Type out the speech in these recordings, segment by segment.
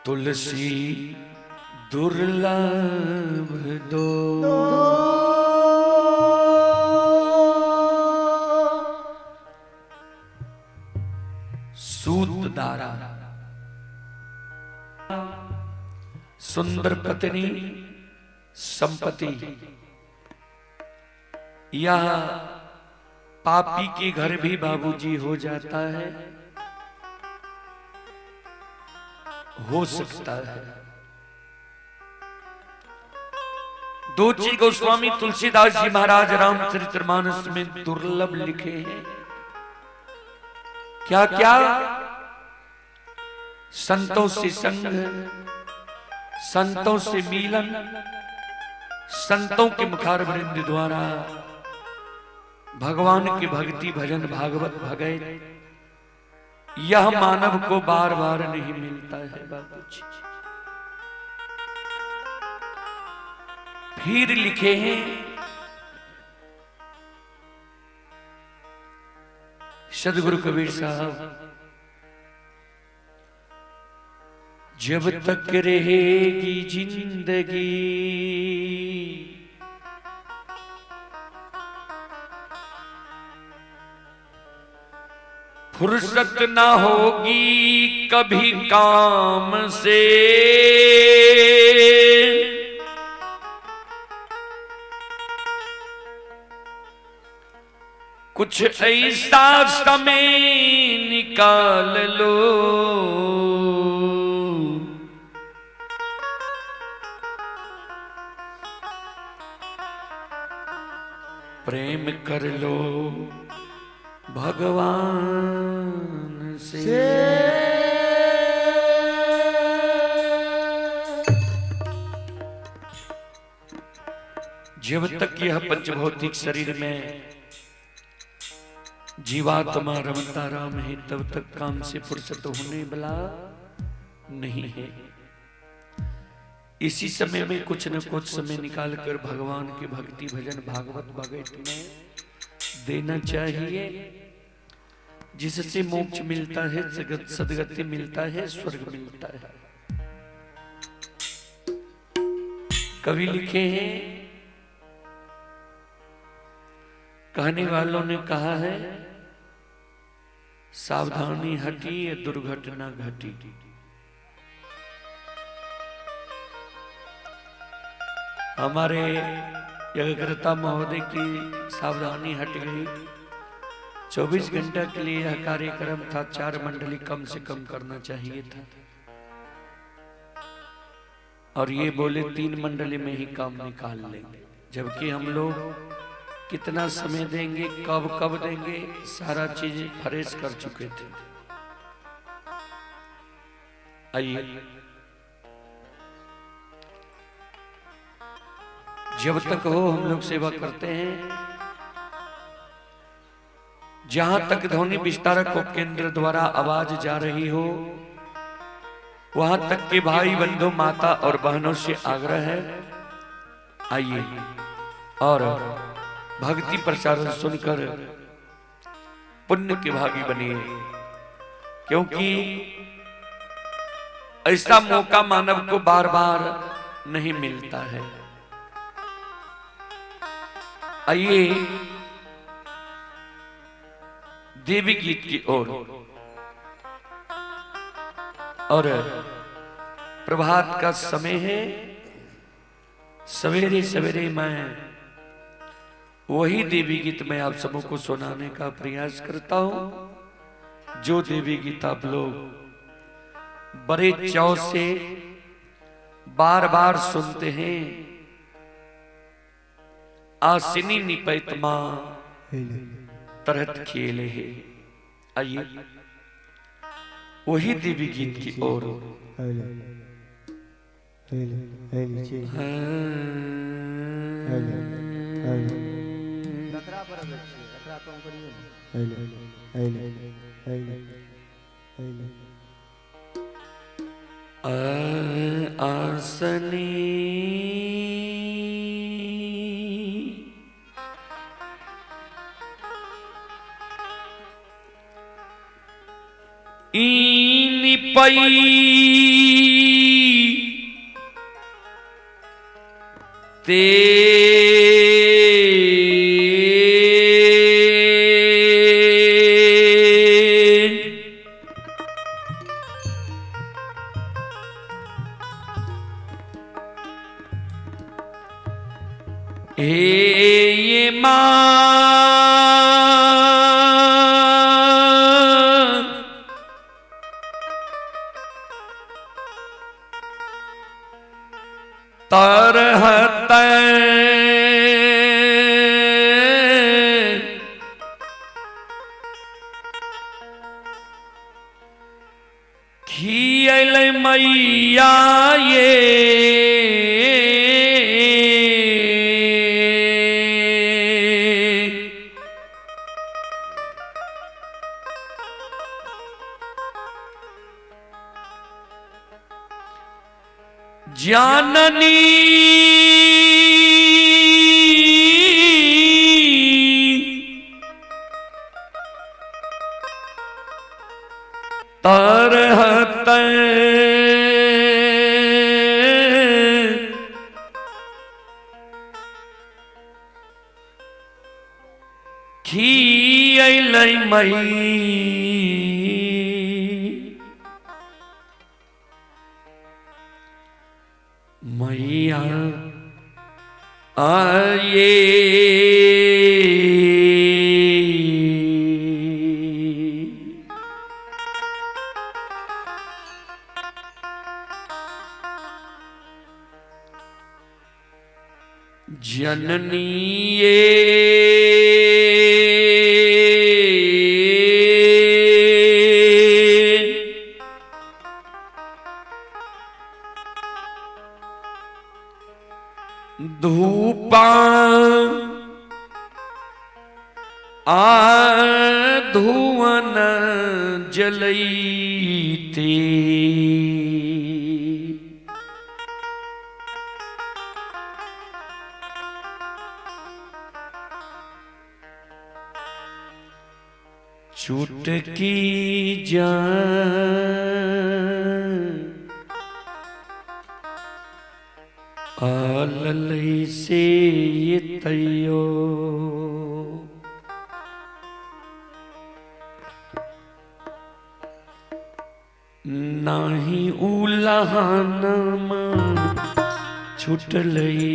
तुलसी दुर्लभ दो सूत दारा सुंदर पत्नी संपत्ति। यह पापी के घर भी बाबूजी हो जाता है, हो सकता है। दोची गोस्वामी तुलसीदास जी महाराज रामचरितमानस में दुर्लभ लिखे हैं। क्या क्या? संतों से संग, संतों से मिलन, संतों के मुखार वृंद द्वारा भगवान की भक्ति भजन भागवत भगत, यह मानव को बार बार नहीं मिलता है बाबूजी। फिर लिखे हैं सदगुरु कबीर साहब, जब तक रहेगी जिंदगी फुर्सत ना होगी कभी काम से। कुछ ऐसा समय निकाल लो प्रेम कर लो भगवान से। जब तक यह पंचभौतिक शरीर में जीवात्मा रमता राम है, तब तक काम से फुर्सत होने वाला नहीं है। इसी समय में कुछ न कुछ समय निकाल कर भगवान की भक्ति भजन भागवत भगत में देना चाहिए, जिससे मोक्ष मिलता है, सदगति मिलता है, स्वर्ग मिलता है। कवि लिखे हैं, कहने वालों ने कहा है, सावधानी हटी या दुर्घटना घटी। हमारे यज्ञकर्ता महोदय की सावधानी हट गई। 24 घंटा के लिए यह कार्यक्रम था, 4 मंडली कम से कम करना चाहिए था, और ये बोले 3 मंडली में ही काम निकाल लेंगे। जबकि हम लोग कितना समय देंगे, कब कब देंगे, सारा चीज फरेज कर चुके थे। आइए, जब तक हो हम लोग सेवा करते हैं। जहां तक ध्वनि विस्तारक केंद्र द्वारा आवाज जा रही हो, वहां तक के भाई बंधु माता और बहनों से आग्रह है, आइए और भक्ति प्रसारण सुनकर पुण्य के भागी बनिए, क्योंकि ऐसा मौका मानव को बार बार नहीं मिलता है। आइए देवी गीत की ओर। और प्रभात का समय है, सवेरे सवेरे मैं वही देवी गीत में आप सबों को सुनाने का प्रयास करता हूं, जो देवी गीत आप लोग बड़े चाव से बार बार सुनते हैं। आसिनी निपैतमा तरत खेले है। आइए वही देवी गीत की ओर। आसनी ईनी पई ते ये मां तरहत खियल मैया ये जाननी तरहत खियल मैया आये जननी ये धूपा धुवन जलैते चुटकी जान आललई से ये तैयो नाही उलहनमा छुटलई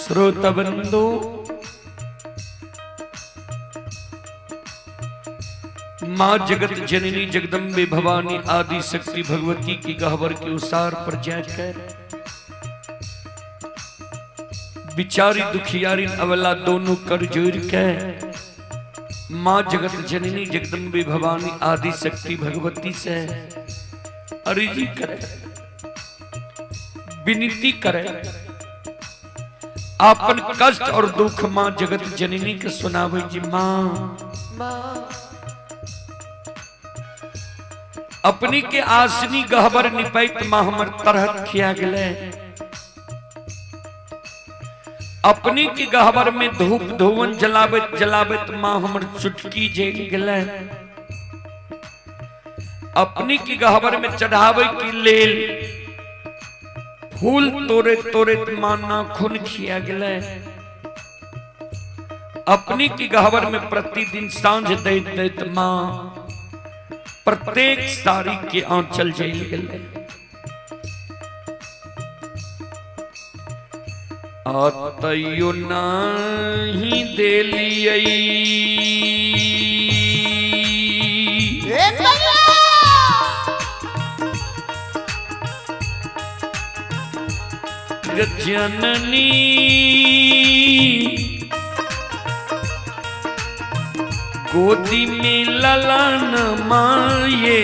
श्रोतबंधु माँ जगत जननी जगदम्बे भवानी आदि शक्ति भगवती की गहवर के उसार पर जाकर बिचारी दुखियारी अवला दोनों कर जोड़ के माँ जगत जननी जगदम्बे भवानी आदि शक्ति भगवती से अर्जी करे, विनती करे, आपन कष्ट और दुख माँ जगत जननी के सुनावे जी। माँ अपनी के आसनी गहबर निपैत माँ हमर तरहत खिया गले, अपनी की गहबर में धूप धुवन जलावत जलावत माँ हमर चुटकी जेल गले, अपनी की गहबर में चढ़ावे की लेल फूल तोरे तोरे माँ नाखून खिया गले, अपनी की गहबर में प्रतिदिन सांझ दैत दैत माँ प्रत्येक सारी के आंचल जेल गले। आतयो नहीं देलियै जननी गोदी में ललन माये,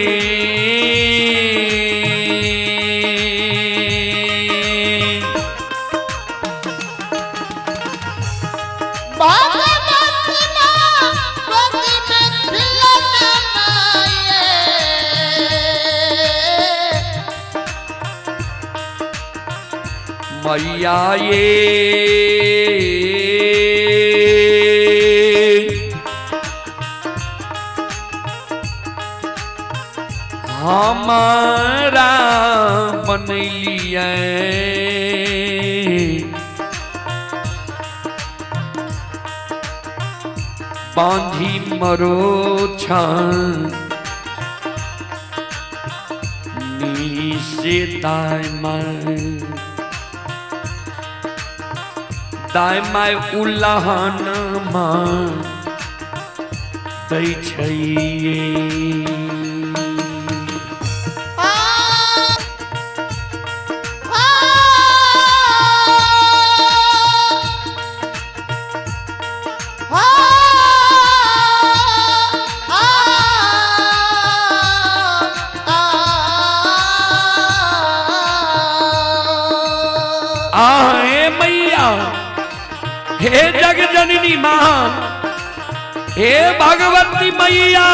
मैया ये हमारा बनैलिए बांधी मरो नीसे दाय माय उल्लाहन माँ दै छैये। हे जग जननी मां, हे भगवती मैया,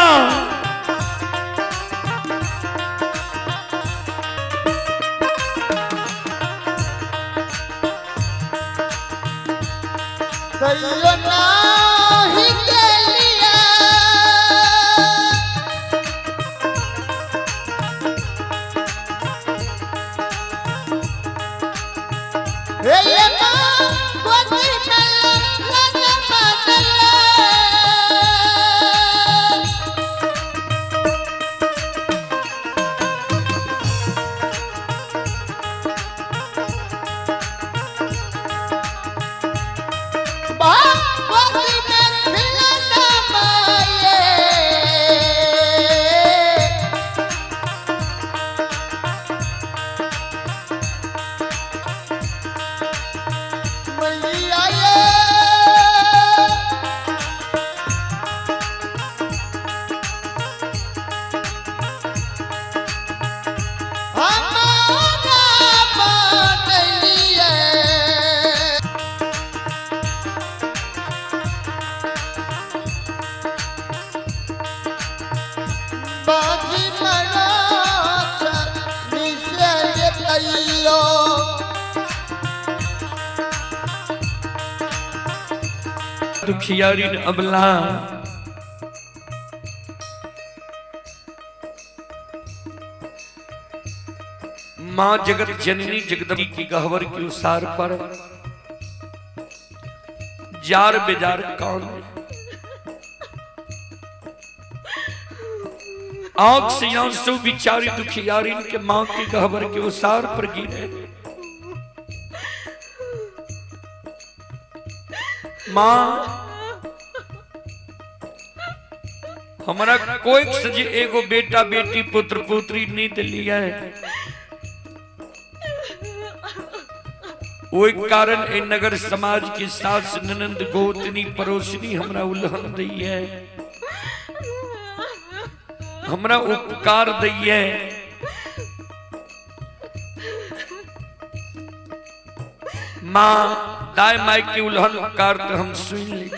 दुखियारी अबला मां जगत जननी जगदम्बी की गहवर की उसार पर जार बेजार कौन आंख से आंसू बिचारी दुखियारी के मां की गहवर के उसार पर गिरे। मां हमारा कोई सजे एगो बेटा बेटी पुत्र पुत्री नहीं दिलिया है। वही कारण ए नगर समाज की सास ननंद गोतनी पड़ोसनी हमरा उल्हन दी है, हमरा उपकार दी है। माँ दाई माई के उल्हन उपकार तो हम सुन ले,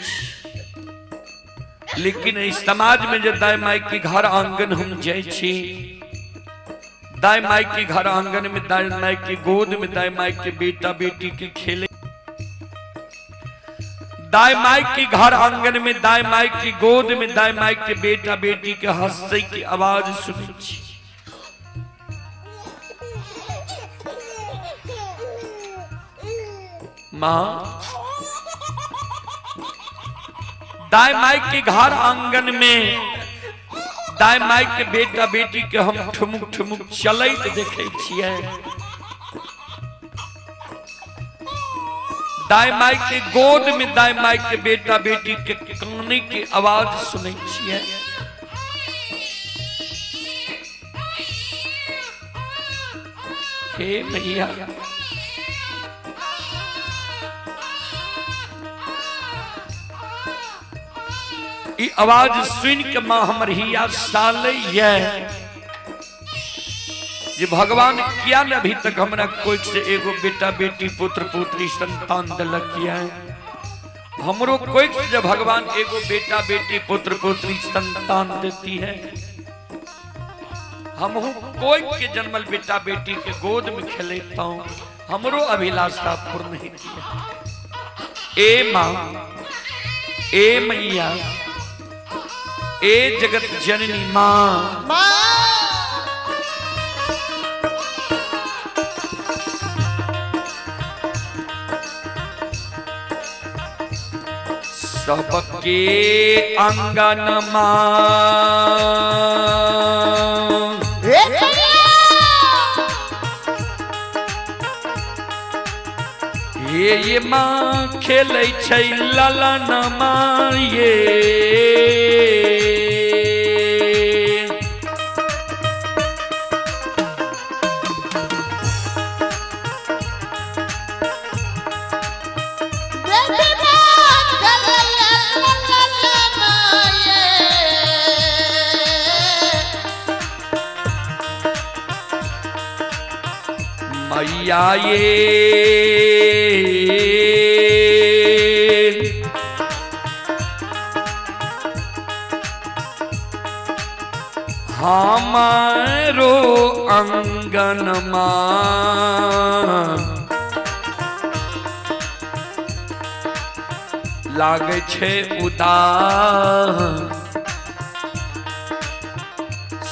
लेकिन इस समाज में जब दाई माई के घर आंगन हम जाए छी, दाई माई के घर आंगन में दाई माई के गोद में दाई माई के बेटा बेटी के खेले, दाई माई के घर आंगन में दाई माई की गोद में दाई माई के बेटा बेटी के हंसे की आवाज सुनी छी। माँ दाई माई के घर आंगन में दाई माई के बेटा बेटी के हम ठुमुक ठुमुक चलैत देखे छियै। दाई माई के गोद में दाई माई के बेटा बेटी के काने की आवाज सुनै छियै। हे मैया ई आवाज सुन के मां हमर हिया साले जे भगवान किया न अभी तक हमरा कोई से एगो बेटा बेटी पुत्र पुत्री संतान दिलक किया है। हमरो कोई से जब भगवान एगो बेटा बेटी पुत्र पुत्री संतान देती है, हम कोई के जन्मल बेटा बेटी के गोद में खेलेता हूँ, हमरो अभिलाषा पूर्ण नहीं किया। ए माँ ए मैया ए जगत जननी माँ, सबके अंगन ये माँ खेलै छै ललन माँ ये मैया ये हमारो अंगन मां लागे छे उदास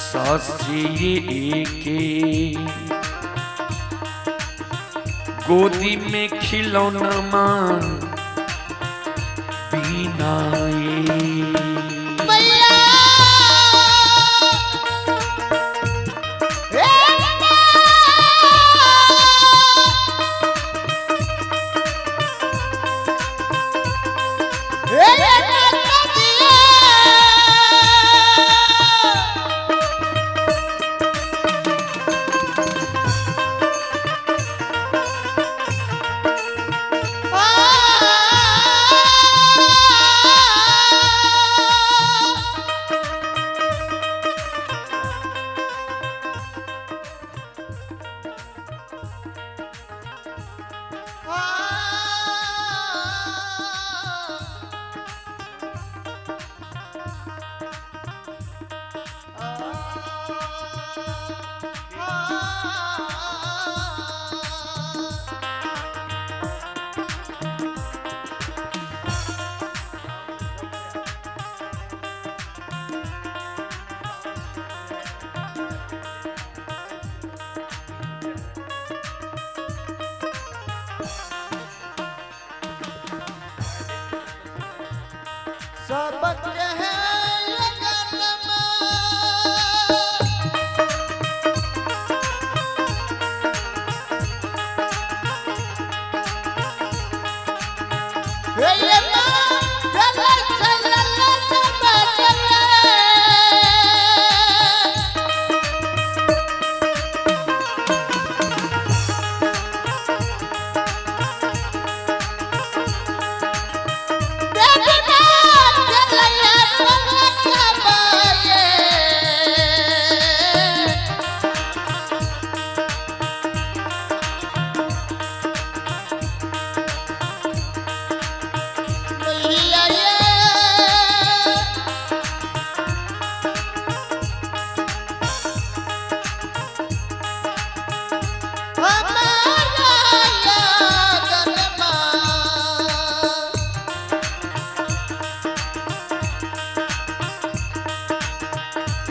ससिए के गोदी में खिलौना मां बिना सबक है लगन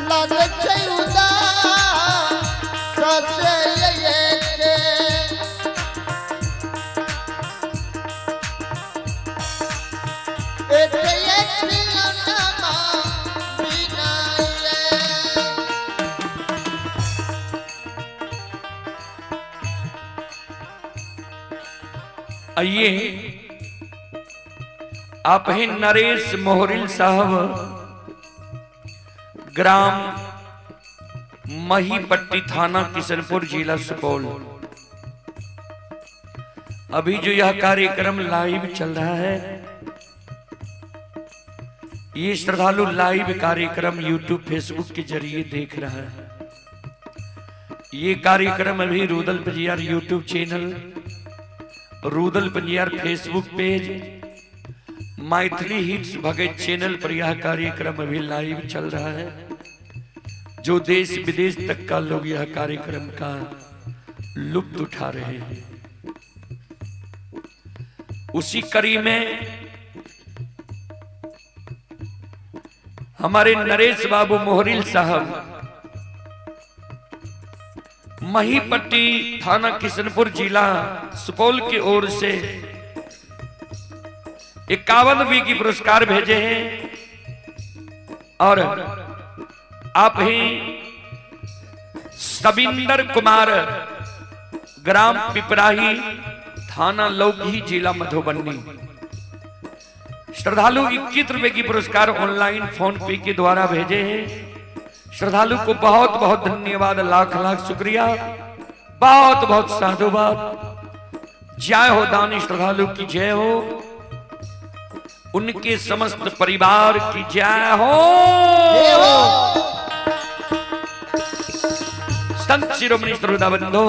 लगे छै उदास से एक मिलनमा बिना आइए आप हैं नरेश मोहरिल साहब, ग्राम महीपट्टी, थाना किशनपुर, जिला सुपौल। अभी जो यह कार्यक्रम लाइव चल रहा है, ये श्रद्धालु लाइव कार्यक्रम यूट्यूब फेसबुक के जरिए देख रहा है। ये कार्यक्रम अभी Rudal Panjiyar YouTube channel, Rudal Panjiyar Facebook page, Maithili hits Bhagat channel पर यह कार्यक्रम अभी लाइव चल रहा है। जो देश विदेश तक का लोग यह कार्यक्रम का लुत्फ उठा रहे हैं। उसी कड़ी में हमारे नरेश बाबू मोहरिल साहब, महीपट्टी, थाना किशनपुर, जिला सुपौल की ओर से 51 की पुरस्कार भेजे हैं। और आप ही सबिंदर कुमार, ग्राम पिपराही, थाना लौकी, जिला मधुबनी। श्रद्धालु 21 रुपए की पुरस्कार ऑनलाइन फोन पे के द्वारा भेजे हैं। श्रद्धालु को बहुत बहुत धन्यवाद, लाख लाख शुक्रिया, बहुत बहुत साधुवाद। जय हो दानी श्रद्धालु की जय हो, उनके समस्त परिवार की जय हो। संत शिरोमणि श्रोताबंधो,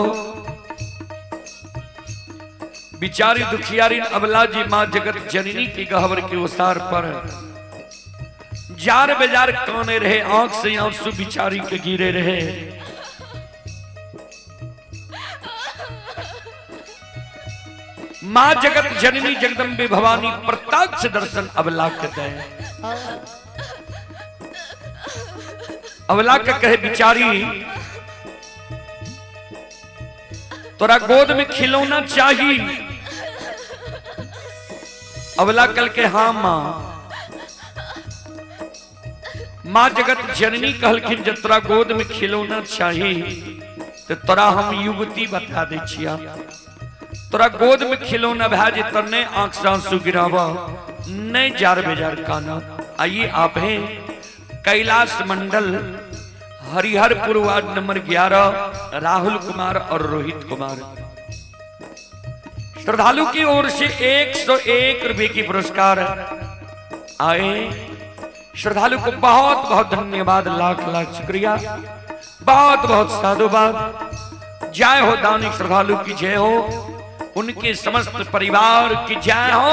बिचारी दुखियारी अबला जी मां जगत जननी की गहवर के ओसार पर जार बेजार काने रहे, आंख से आंसू बिचारी के गिरे रहे। मां जगत जननी जगदम्बे भवानी प्रत्यक्ष दर्शन अबला के दे। अबला का कहे बिचारी तोरा गोद में खिलौना चाहिए। अबला कल के हाँ मां। मां जगत जननी कहलखिन जब तोरा गोद में खिलौना चाहिए तो तोरा हम युवती बता दे छिया। तोरा गोद में खिलौना भै जे तने आंख से आंसू गिरावा, नहीं जार बेजार काना। आइए आप हैं कैलाश मंडल, हरिहरपुर, वार्ड नंबर 11, राहुल कुमार और रोहित कुमार। श्रद्धालु की ओर से 101 रुपए की पुरस्कार आए। श्रद्धालु को बहुत बहुत धन्यवाद, लाख लाख शुक्रिया, बहुत बहुत साधुवाद। जय हो दानी श्रद्धालु की जय हो, उनके समस्त परिवार की जय हो।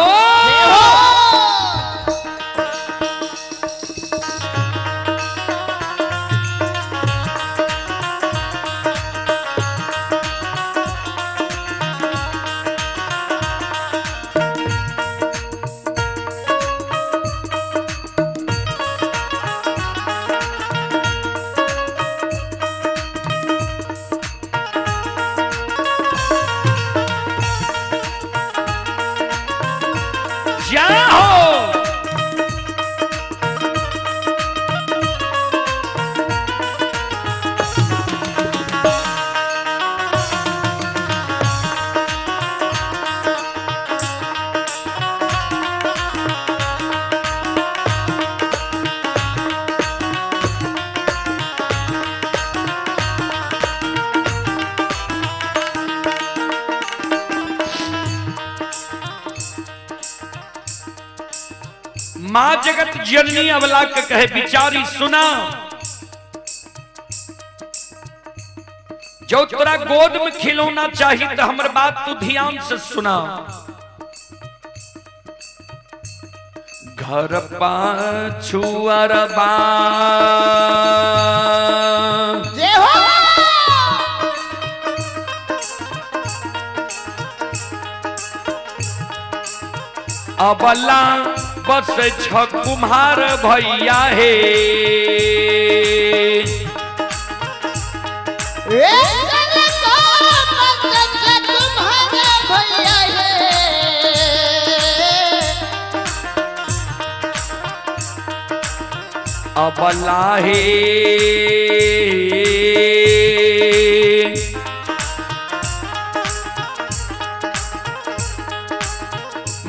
मां जगत जननी अबला के कहे बिचारी सुना, जो तोरा गोद में खिलौना चाहिए तो हमर बात तू ध्यान से सुना। घर पाछुअरबा अबला बस छ कुम्हार भैया हे। अबला है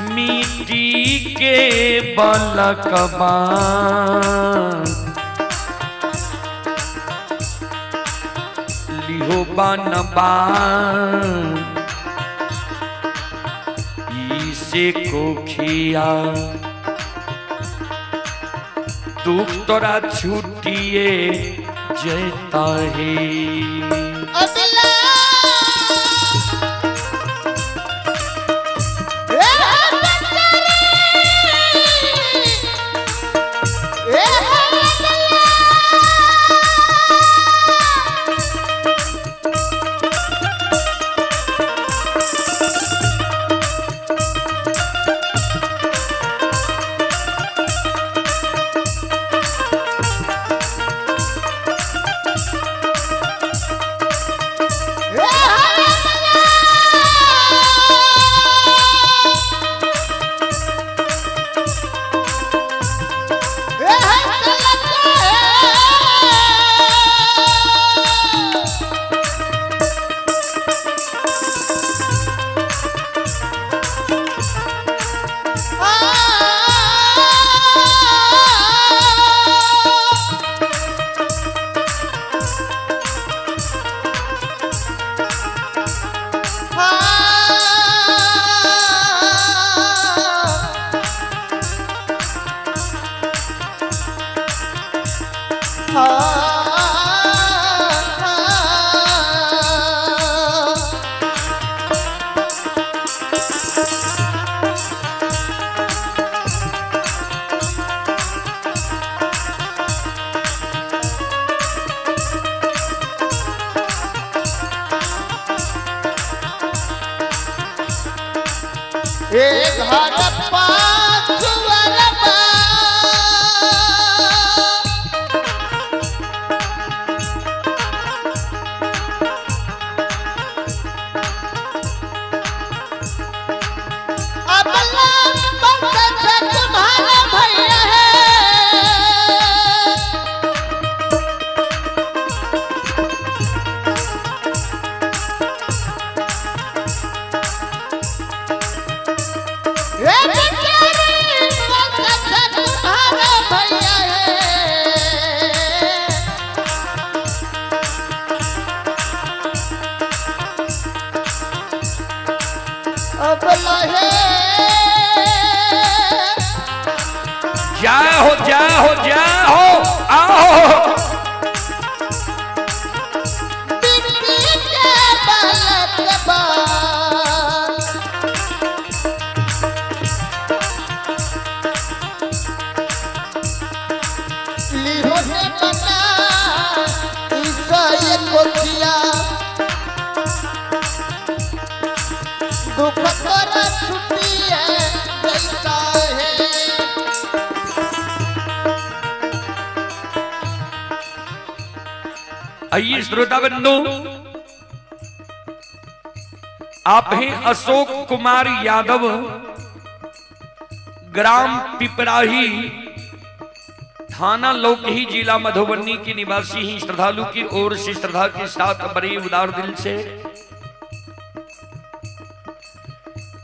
मिट्टी के बलकबा लिहो बनबा इसे को खिया दुख तोरा छूटिए जैता है एक हड़प्पा सुवरप्पा अबला पंकज तुम्हारा भैया है जाओ आओ दुख तोरा छुट्टिए जैसा है। आइए श्रोता बंधु, आप हैं अशोक कुमार यादव, ग्राम पिपराही, थाना लौकही, जिला मधुबनी के निवासी ही श्रद्धालु की ओर से श्रद्धा के साथ बड़े उदार दिल से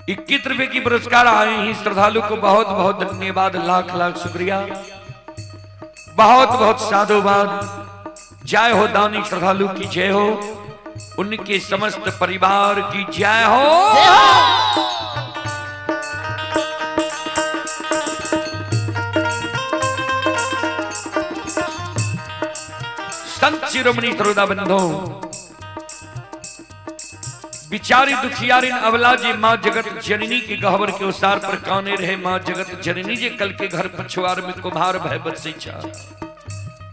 21 रुपए की पुरस्कार आए हैं। श्रद्धालु को बहुत बहुत धन्यवाद, लाख लाख शुक्रिया, बहुत बहुत साधुवाद। जय हो दानी श्रद्धालु की जय हो, उनके समस्त परिवार की जय हो। संत शिरोमणि श्रोता बंधु, बिचारी दुखियारी अवला जी माँ जगत जननी के गहवर के उसार पर काने रहे। माँ जगत जननी जे कल के घर पछुआर में कुम्हार भय बरसैछा।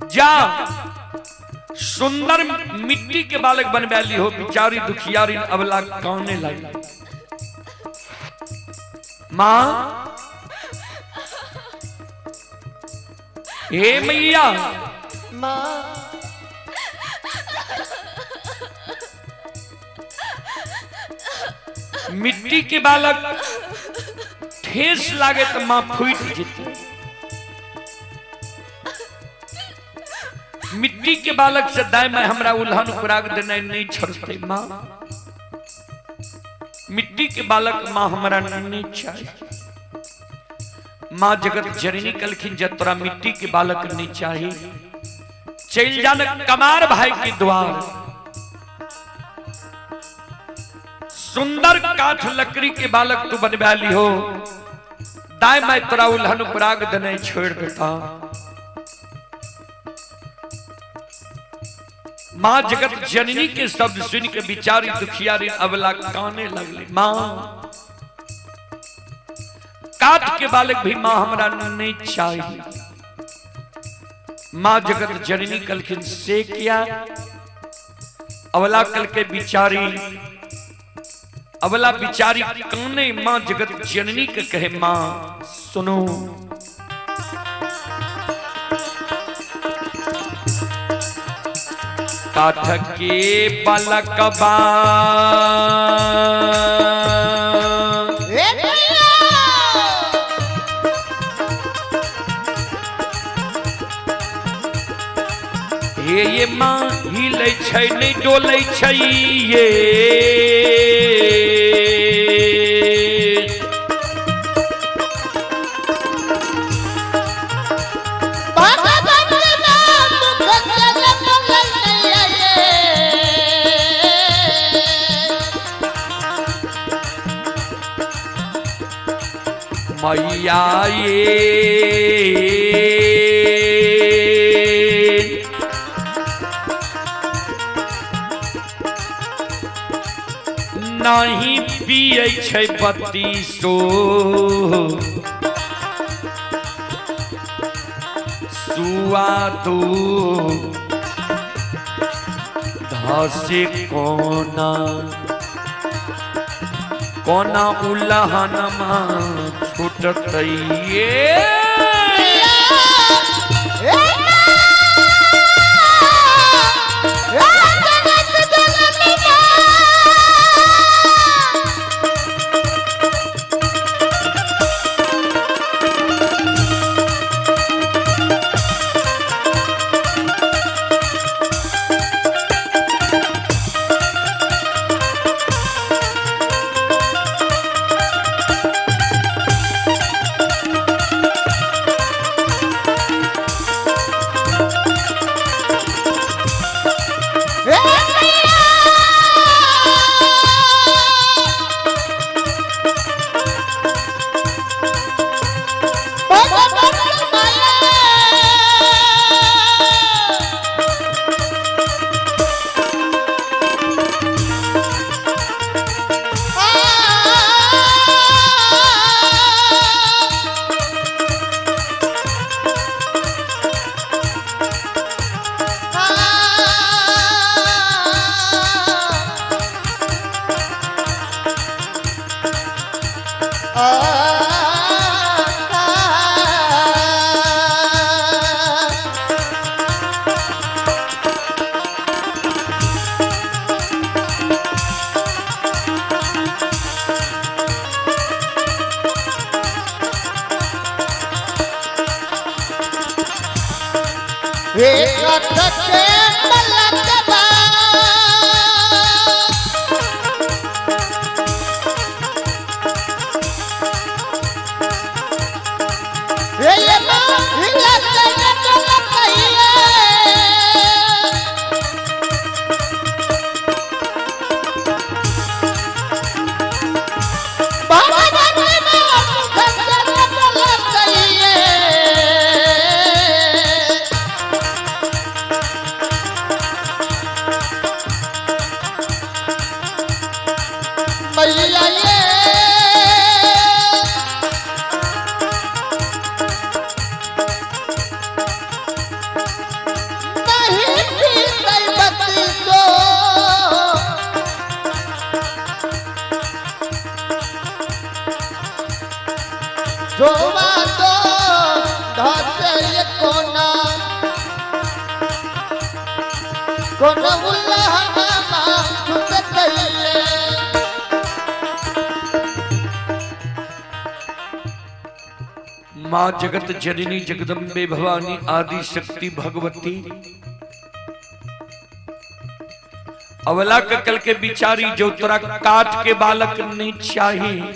जा सुंदर मिट्टी के बालक बन बैली हो, बिचारी दुखियारी अवला काने लगी। माँ हे मैया, माँ मिट्टी के बालक ठेस लागे तो माँ फूट जीती। मिट्टी के बालक से दाय में हमरा उल्हन उपराग देना नहीं छोड़ते माँ। मिट्टी के बालक माँ हमरा नहीं चाहिए। माँ जगत जननी कलखिन जब तोरा मिट्टी के बालक नहीं चाहिए, चल जान कमार भाई के द्वार। सुंदर काठ लकड़ी के बालक तू बनवा ली हो, दाय मैं तोरा उल्हन उपराग देने छोड़ देता। माँ जगत जननी के शब्द सुन के बिचारी दुखियारी अबला काने लगली। माँ काठ के बालक भी माँ हमरा नहीं चाहिए। माँ जगत जननी कलखिन से किया अबला कल के बिचारी, अबला बिचारी काने माँ जगत जननी के कहे माँ सुनो। काठ के बालक बा ये माँ हिले छै नहीं डोले छै ये। मैया ये नहीं पिए छै बत्ती सो, सुआदो धसे कोना कोना उल्लहन छूटत ये। माँ जगत जननी जगदम्बे भवानी आदि शक्ति भगवती अवला कल के बिचारी जो तोरा काट के बालक नहीं चाहिए,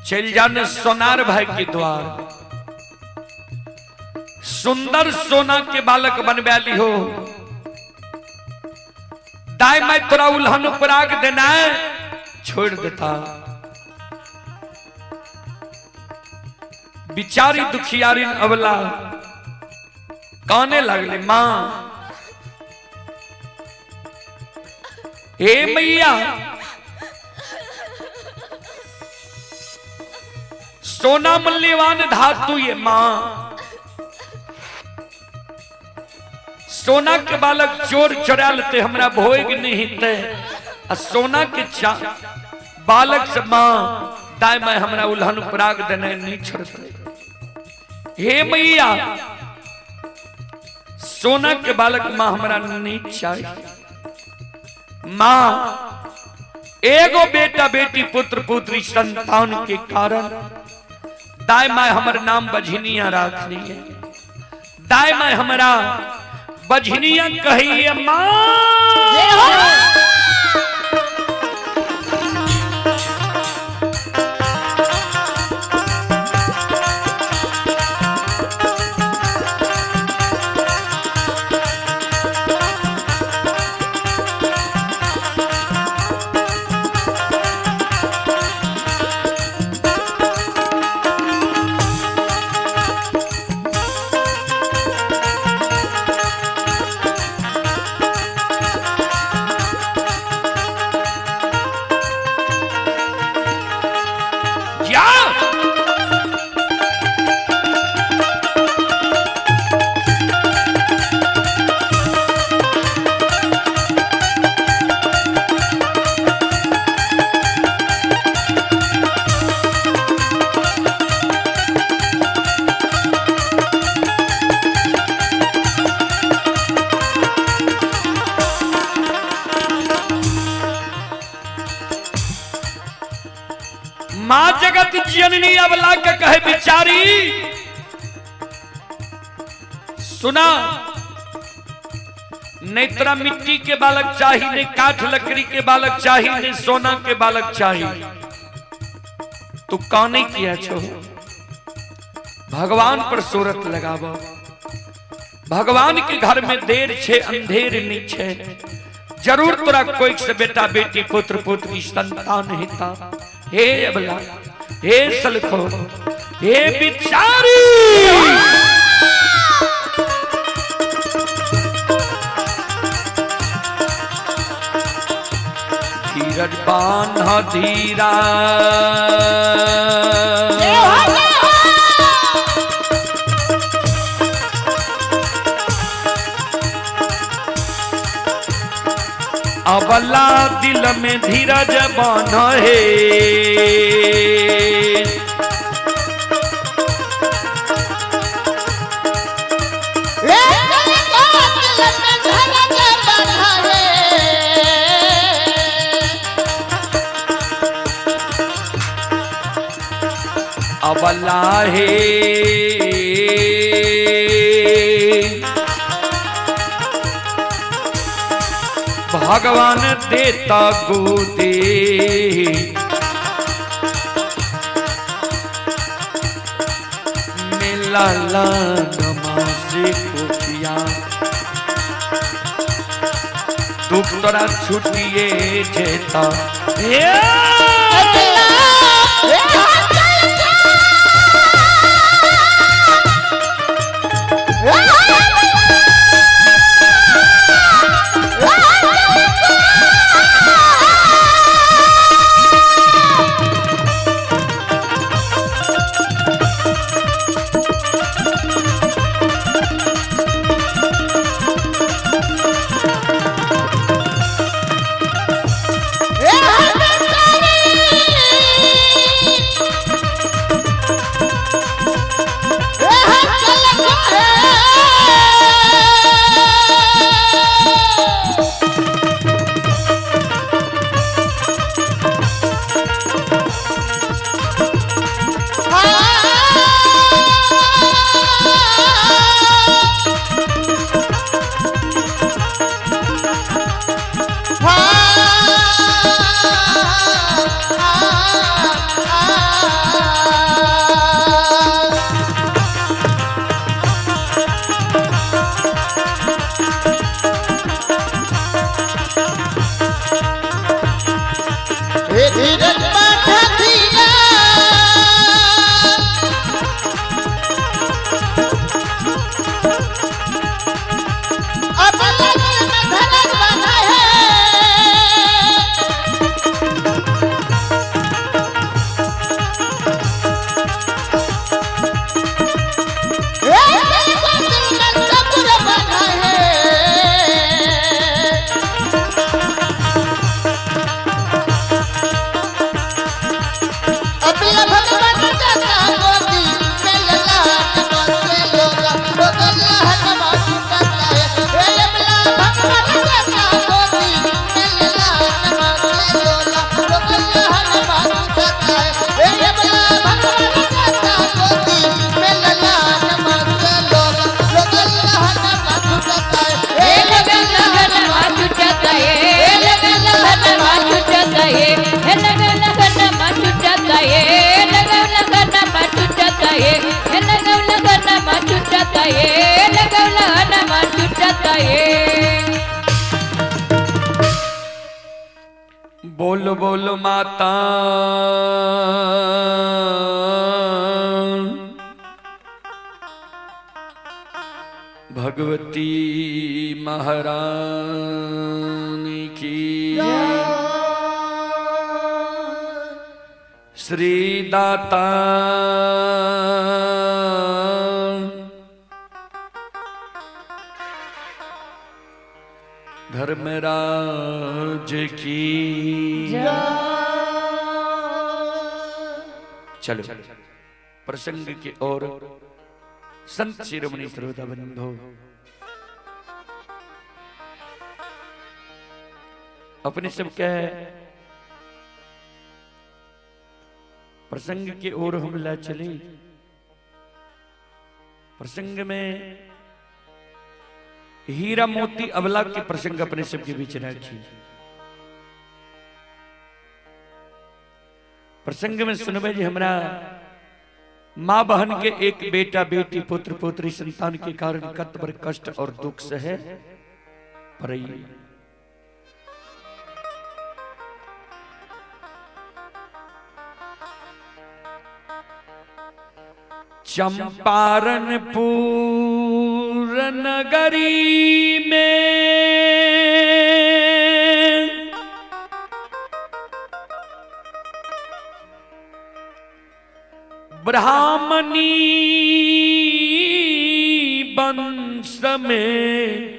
चल जाने सोनार भाई के द्वार, सुंदर सोना के बालक बनवाली हो। दाई मैं तोरा उल्हन पराग देना है, छोड़ देता। बिचारी दुखियारी अवला काने लगले, मां हे मैया सोना मूल्यवान धातु ये मां, सोना के बालक चोर चुरा लेते हमरा भोग नहीं थे, सोना के बालक से मां दाई मैं हमरा उल्हन पराग देने नहीं छोड़ते। हे मैया सोना के बालक मां हमरा नहीं चाहिए। मां एगो बेटा बेटी पुत्र पुत्री संतान के कारण दाई माय हमर नाम बझनिया राखनी है, दाई माय हमरा बझनिया कहिए मां। मां जगत जननी अबला के कहे बिचारी सुना, नहीं तेरा मिट्टी के बालक चाहिए, नहीं काठ लकड़ी के बालक चाहिए, नहीं सोना के बालक चाहिए, तू काने किया छो। भगवान पर सूरत लगावो, भगवान के घर में देर छे अंधेर नहीं छे, जरूर तोरा कोई से बेटा बेटी पुत्र पुत्री संतान हिता। हे अबला हे सलखो हे बिचारी धीरज बान्हा धीरा, अबला दिल में धीरज बान्हा है, अबला है भगवान देता गोदे, मिला नमाज़े को किया, दुख तोरा छुटिए जेता। बोलो बोलो माता भगवती महारानी की श्री दाता धर्मराज की चलो प्रसंग की ओर संत शिरोमणि श्रोता बंधो अपने सब क्या है प्रसंग की ओर हम ला चले। प्रसंग में हीरा मोती अबला के प्रसंग अपने सबके बीच रखी। प्रसंग में सुनबे जी हमरा माँ बहन के एक बेटा बेटी पुत्र पुत्री संतान के कारण कतबर कष्ट और दुख सहे परई। चंपारणपुर नगरी में ब्राह्मणी वंश में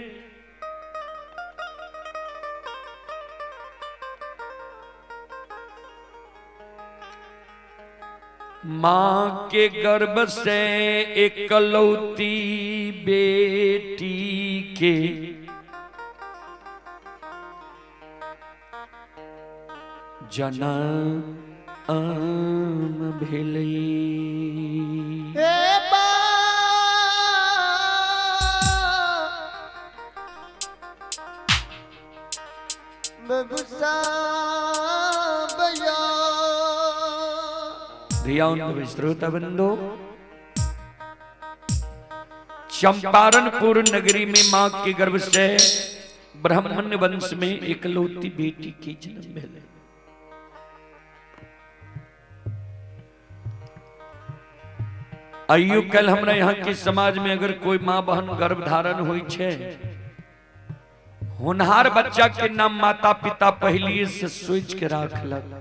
मां के गर्भ से एकलौती बेटी के जन्म भेलई। ध्यान श्रोता बंधो चंपारणपुर नगरी में मां के गर्भ से ब्राह्मण वंश में एकलौती बेटी की जन्म भेले। आइयो कल हमरा यहाँ के समाज में अगर कोई माँ बहन गर्भ धारण हुई छे होनहार बच्चा के नाम माता पिता पहले से सोच के राखलक।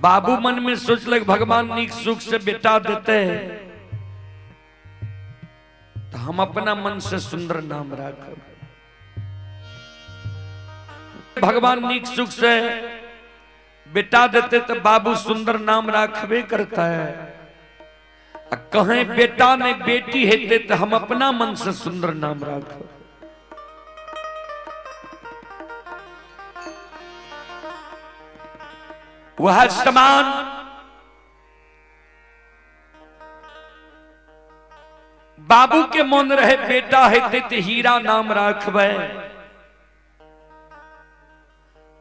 बाबू मन में सोचलक भगवान नीक सुख से बेटा देते तो हम अपना मन से सुंदर नाम राखब। भगवान नीक सुख से बेटा देते तो बाबू सुंदर नाम राखबे करता है। कहें बेटा ने बेटी हेते तो हम अपना मन से सुंदर नाम राखब। वह समान बाबू के मन रहे बेटा हेते तो हीरा नाम राखबे,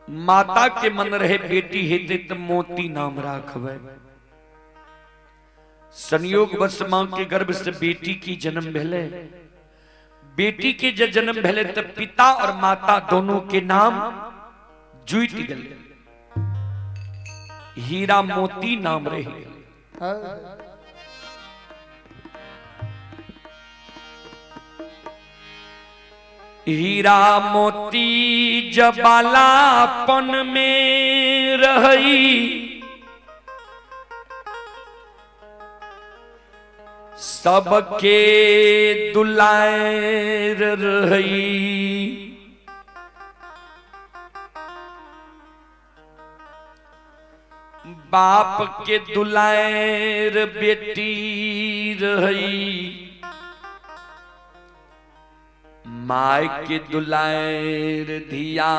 माता के मन रहे बेटी हेते तो मोती नाम राखबे। संयोग बस मां के गर्भ से बेटी की जन्म भेले। बेटी के जब जन्म भेले तब पिता और माता दोनों के नाम जुट गए, हीरा मोती नाम रहे। हीरा मोती जबालापन में रही, सबके दुलार रही। बाप के दुलार बेटी रही, माय के दुलार धिया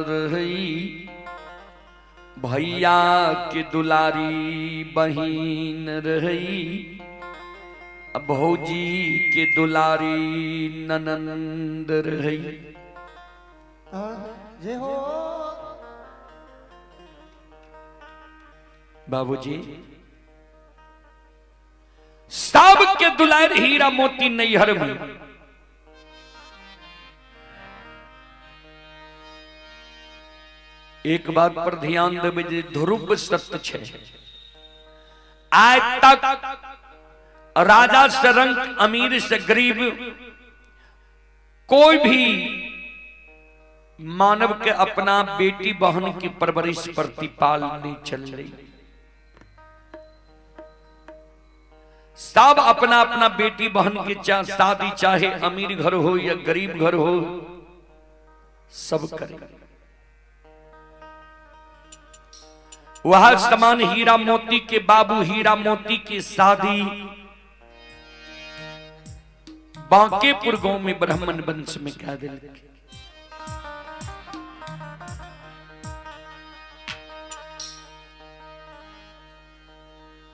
रही। भैया के दुलारी बहिन रही, भौजी के दुलारी ननंद रही। जय हो बाबूजी सब के दुलार हीरा मोती नैहर में। एक बात पर ध्यान देवे जे ध्रुव सत्य छे। आज तक राजा से रंग, अमीर से गरीब, कोई भी मानव के अपना बेटी बहन की परवरिश प्रतिपाल नहीं चल रही। सब अपना अपना बेटी बहन की शादी, चाहे अमीर घर हो या गरीब घर हो, सब करे। वह समान हीरा मोती के बाबू हीरा मोती की शादी बांकेपुर गांव में ब्राह्मण वंश में कह दिल।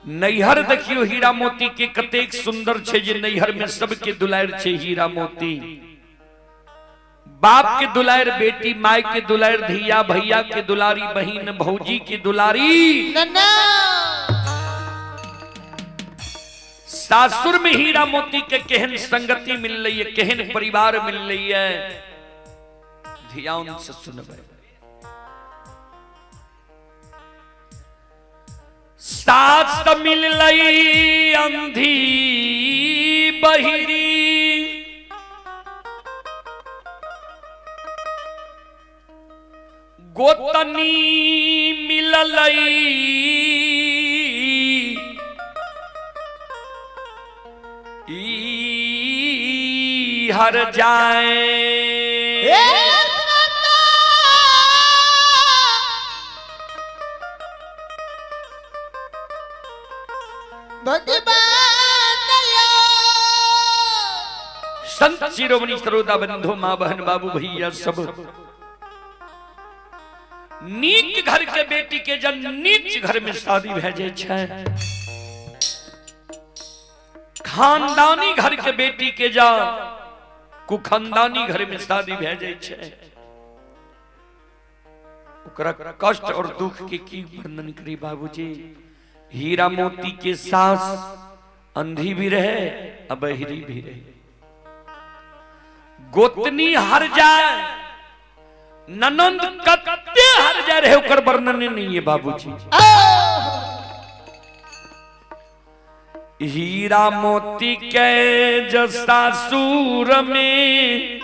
नैहर देखियो हीरा मोती के कतेक सुंदर छे, जे नैहर में सबके दुलार छे हीरा मोती। बाप के दुलार बेटी, माय के दुलार धिया, भैया के दुलारी बहन, भौजी की दुलारी नन्ना। सासुर में हीरा मोती के केहन संगति मिल रही है, केहन परिवार मिल रही है, ध्यान से सुनबे। सास मिल लई अंधी बहिरी, गोतनी मिललई ई हर जाए। संत शिरोमणि सरोदा बंधु, मां बहन बाबू भैया सब नीच घर के बेटी के जन नीच घर में शादी भेजे छे। खानदानी घर के बेटी के जा कुखानदानी घर में शादी भेजे छे। ओकरा कष्ट और दुख के की वर्णन करी बाबूजी। हीरा मोती के सास अंधी भी रहे, बहिरी भी रहे, गोतनी हर जाए, ननंद कत्ते हर जा रहे, ओकर वर्णन नहीं है बाबूजी। हीरा मोती के जसा सूर में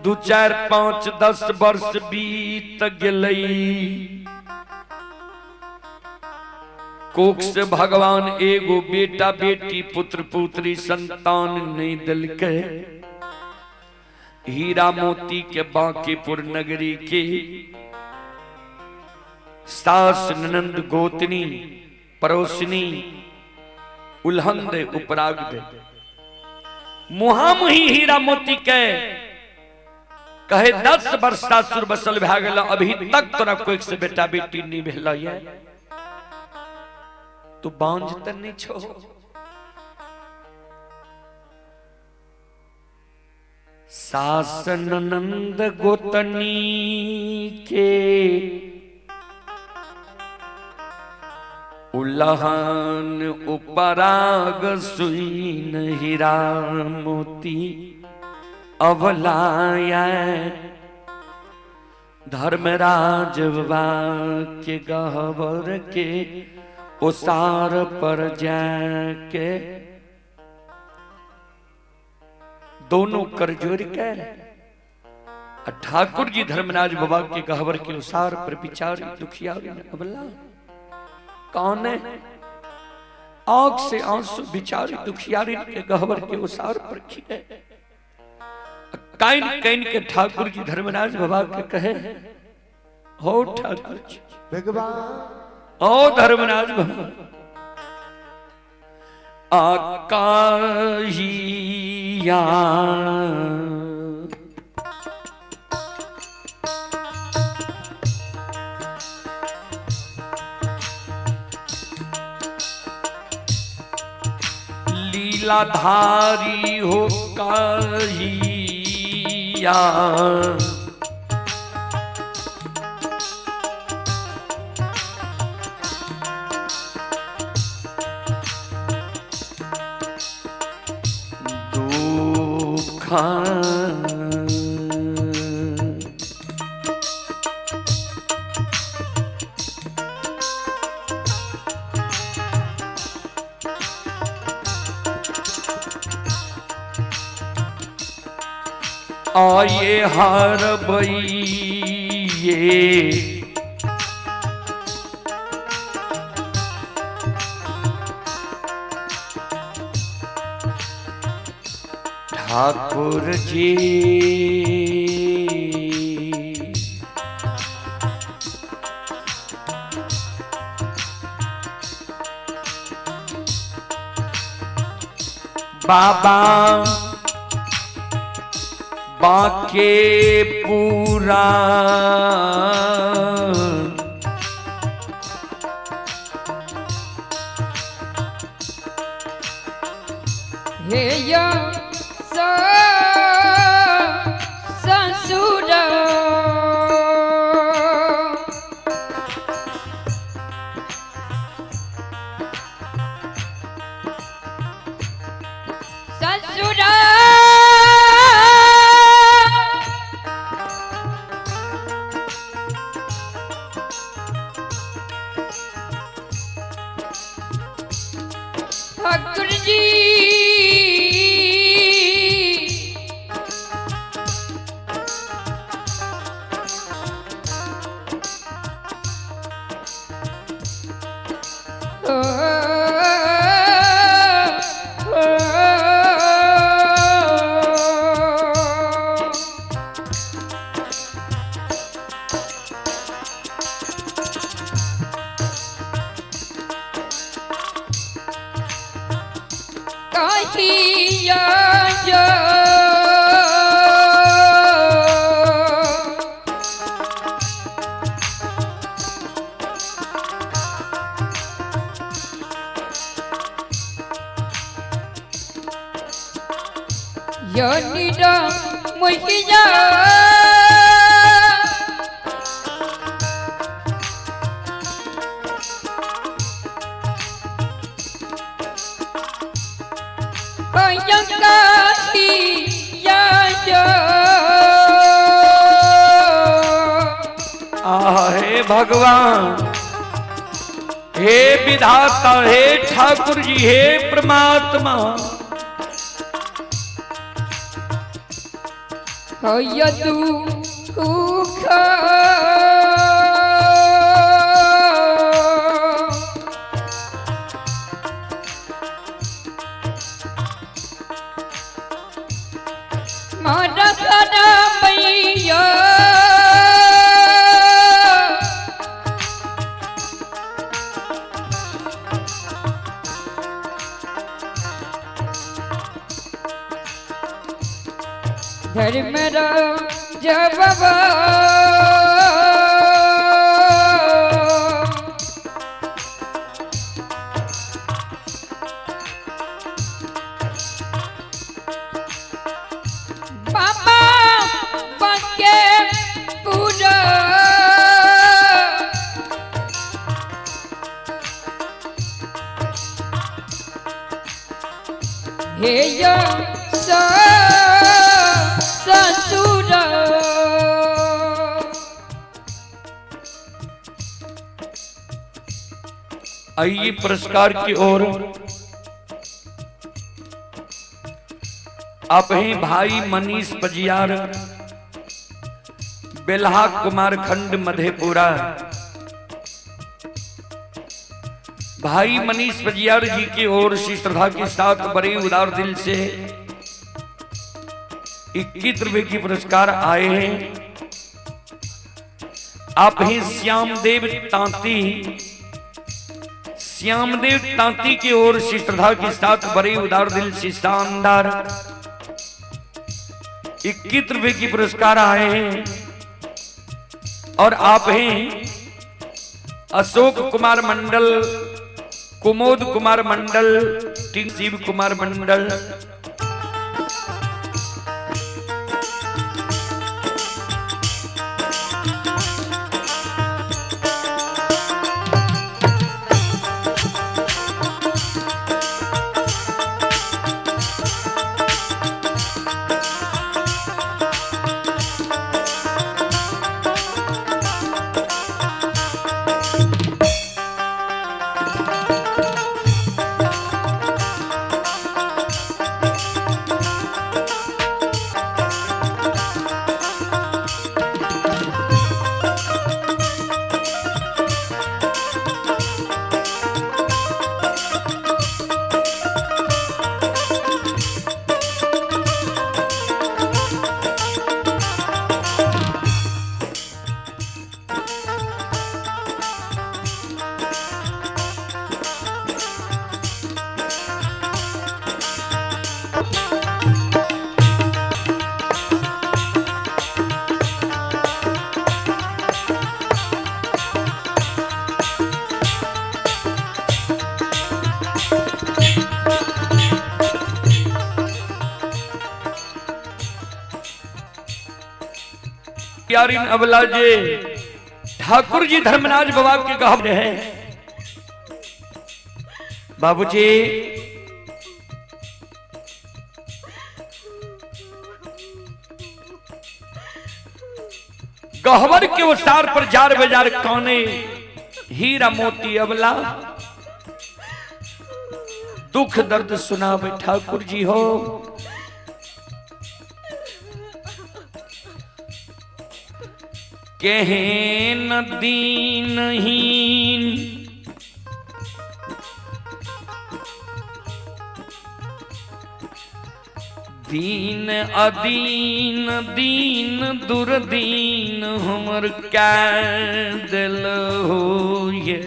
2 4 5 10 वर्ष बीत गई। कोख से भगवान एगो बेटा बेटी पुत्र पुत्री संतान नहीं दिल के। हीरा मोती के बांकेपुर नगरी के सास ननंद गोतनी पड़ोसनी उल्हंद उपराग मुहामुही हीरा मोती के कहे 10 वर्ष सासुर बसल भे गेल, अभी तक तोरा कोई से बेटा बेटी नहीं भेल है, तू बांझ त नहीं छो। सास ननंद गोतनी के उल्हन उपराग सुईन हीरा मोती अवलाया। धर्मराज के गहवर के उसार पर जाके दोनों कर जोड़ के ठाकुर जी धर्मराज बाबा के गहवर के उसार पर बिचारी दुखियारी अबला कौन है? आंख से आंसू बिचारी दुखियारी के गहवर के उसार पर खिले। काइन काइन के ठाकुर जी धर्मराज बाबा के कहे, हो ठाकुर जी भगवान ओ धर्मराज बाबा, आकाहिया लीलाधारी हो काहिया। आये हार बइये ठाकुर जी बाबा बाके पूरा हे या ससुर ससुर ठाकुर जी कहिया जो निरा मुहिया हे भगवान, हे विधाता, हे ठाकुर जी, हे परमात्मा, धर्म जब बाबा बके पूरा हे या ससुर आइए पुरस्कार की ओर। आप हैं भाई मनीष पजियार, बेल्हा कुमारखंड मधेपुरा। भाई मनीष पजियार जी की ओर से श्रद्धा के साथ बड़े उदार दिल से 21 रुपए की पुरस्कार आए हैं। आप हैं श्यामदेव तांती, श्यामदेव तांती की ओर से श्रद्धा के साथ बड़े उदार दिल से शानदार 21 रुपए की पुरस्कार आए हैं। और आप हैं अशोक कुमार मंडल, कुमोद कुमार मंडल, शिव कुमार मंडल। प्यारीन अबला जे ठाकुर जी धर्मराज बाबा के गाँव रहे बाबूजी गहवर के उसार पर जार बाजार कौने हीरा मोती अबला दुख दर्द सुनावे ठाकुर जी हो। कहे न दीनहीन दीन अदीन दीन दुर्दीन हमर क्या दिल हो ये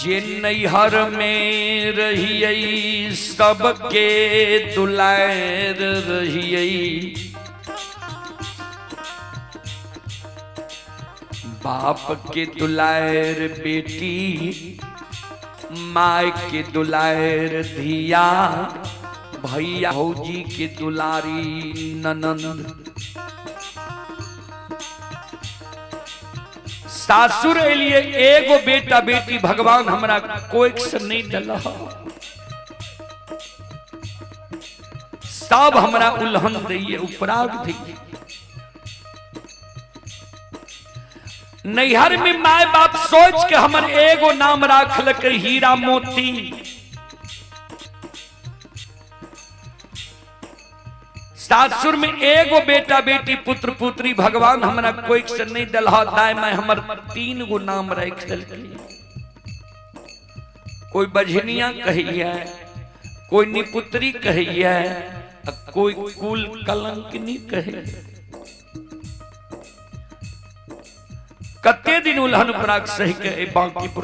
जे नैहर में रहिए सबके दुलार रहिए बाप के दुलार बेटी माय के दुलार धिया भैया भौजी के दुलारी ननंद सासुर लिए एगो बेटा बेटी भगवान हमरा कोई से नहीं डला सब हमरा उल्हन दिए उपराग दिए। नैहर में माय बाप सोच के हमर एगो नाम राखल के हीरा मोती सासुर में एगो बेटा बेटी पुत्र पुत्री भगवान हमरा कोई से नहीं डलहा दाय में हमर 3 गो नाम रख दिलके कोई बझनिया कहिए कोई निपुत्री कहिए कोई कुल कलंकनी कहे कते दिन उल्हन पराग सही के बाकी